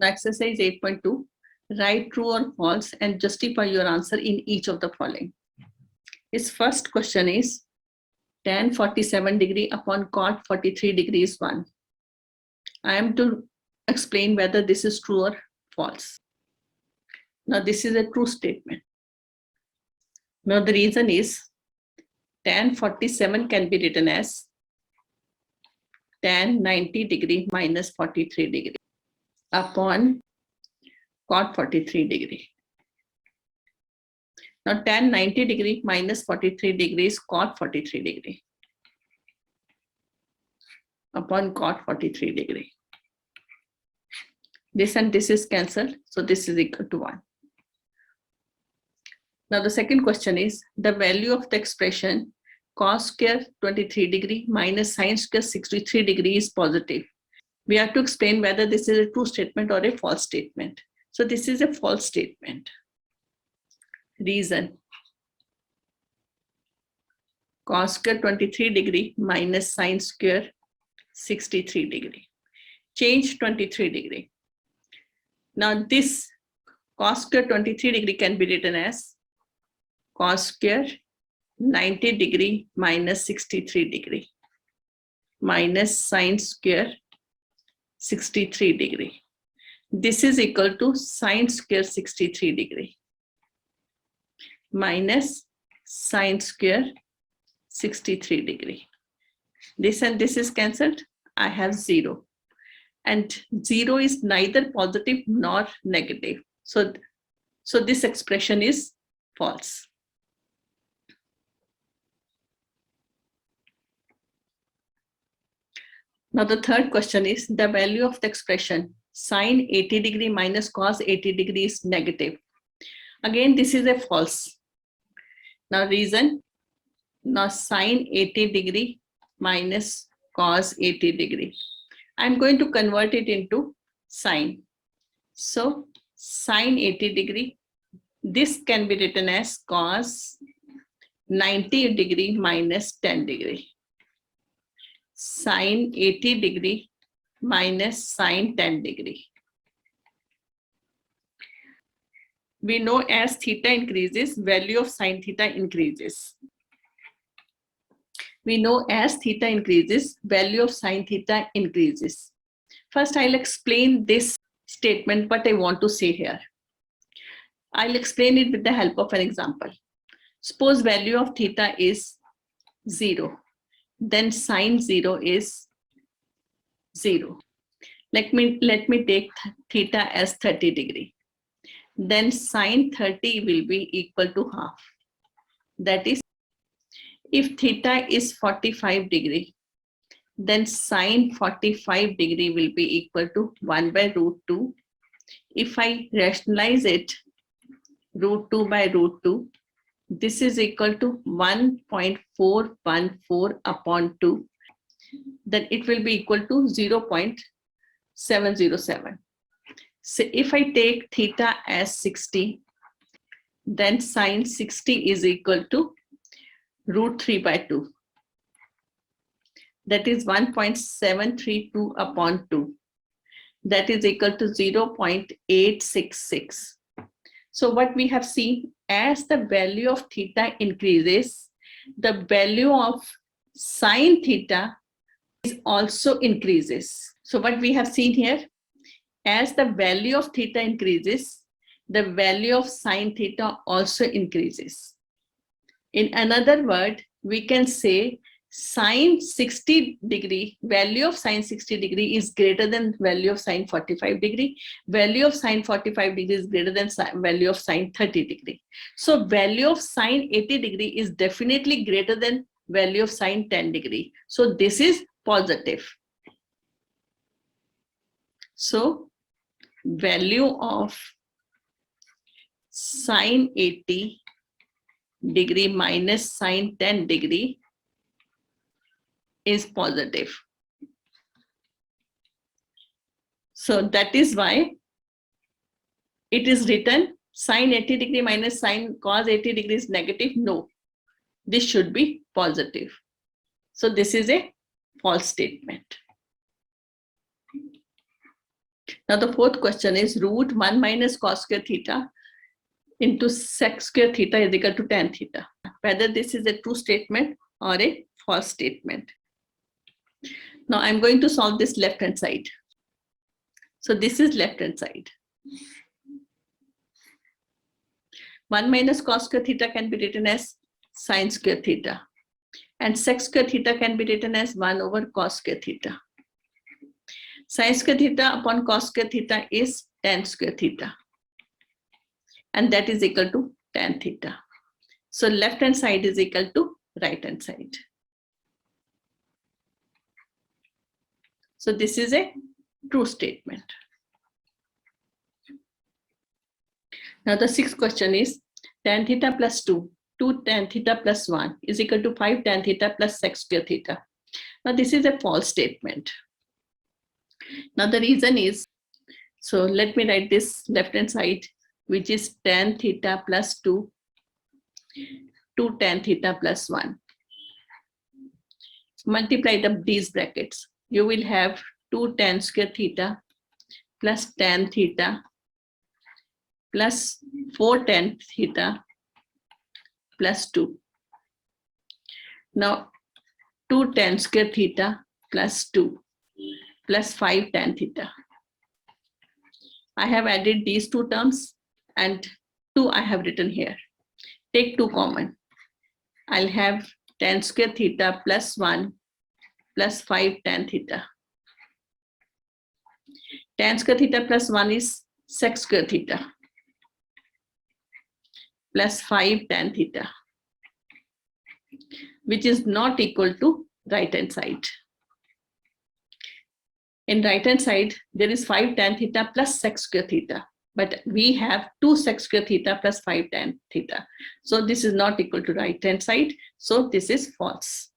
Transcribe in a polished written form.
Now, exercise 8.2, write true or false and justify your answer in each of the following. His first question is tan 47 degree upon cot 43 degree is 1. I am to explain whether this is true or false. Now, this is a true statement. Now, the reason is tan 47 can be written as tan 90 degree minus 43 degree upon cot 43 degree. Now, tan 90 degree minus 43 degree is cot 43 degree upon cot 43 degree. This and this is cancelled, so this is equal to 1. Now, the second question is the value of the expression cos square 23 degree minus sin square 63 degree is positive. We have to explain whether this is a true statement or a false statement. So this is a false statement. Reason: cos square 23 degree minus sin square 63 degree. Change 23 degree. Now this cos square 23 degree can be written as cos square 90 degree minus 63 degree minus sin square 63 degree. This is equal to sin square 63 degree minus sin square 63 degree. This and this is cancelled. I have 0. And 0 is neither positive nor negative. So this expression is false. Now the third question is the value of the expression sin 80 degree minus cos 80 degree is negative. Again, this is a false. Now reason: now sin 80 degree minus cos 80 degree. I'm going to convert it into sine. So sin 80 degree, this can be written as cos 90 degree minus 10 degree. Sin 80 degree minus sin 10 degree. We know as theta increases, value of sin theta increases. We know as theta increases, value of sin theta increases. First, I'll explain this statement, what I want to say here. I'll explain it with the help of an example. Suppose value of theta is 0. Then sin 0 is 0. Let me take theta as 30 degree. Then sin 30 will be equal to half. That is, if theta is 45 degree, then sin 45 degree will be equal to 1 by root 2. If I rationalize it, root 2 by root 2, this is equal to 1.414 upon 2. Then it will be equal to 0.707. So if I take theta as 60, then sin 60 is equal to root 3 by 2. That is 1.732 upon 2. That is equal to 0.866. So what we have seen, as the value of theta increases, the value of sin theta is also increases. So what we have seen here, as the value of theta increases, the value of sin theta also increases. In another word, we can say sin 60 degree, value of sin 60 degree is greater than value of sin 45 degree. Value of sin 45 degree is greater than value of sin 30 degree. So value of sin 80 degree is definitely greater than value of sin 10 degree. So this is positive. So value of sin 80 degree minus sin 10 degree is positive. So that is why it is written sin 80 degree minus sin cos 80 degree is negative. No, this should be positive. So this is a false statement. Now the fourth question is root 1 minus cos square theta into sec square theta is equal to tan theta. Whether this is a true statement or a false statement. Now I'm going to solve this left hand side. So this is left hand side. 1 minus cos square theta can be written as sin square theta. And sec square theta can be written as 1 over cos square theta. Sin square theta upon cos square theta is tan square theta. And that is equal to tan theta. So left hand side is equal to right hand side. So this is a true statement. Now the sixth question is tan theta plus 2 tan theta plus 1 is equal to 5 tan theta plus sec square theta. Now this is a false statement. Now the reason is, so let me write this left hand side, which is tan theta plus 2 tan theta plus 1. Multiply these brackets. You will have 2 tan square theta plus tan theta plus 4 tan theta plus 2. Now 2 tan square theta plus 2 plus 5 tan theta. I have added these two terms and 2 I have written here. Take 2 common. I'll have tan square theta plus 1 plus 5 tan theta. Tan square theta plus 1 is sec square theta plus 5 tan theta, which is not equal to right hand side. In right hand side, there is 5 tan theta plus sec square theta, but we have 2 sec square theta plus 5 tan theta. So this is not equal to right hand side. So this is false.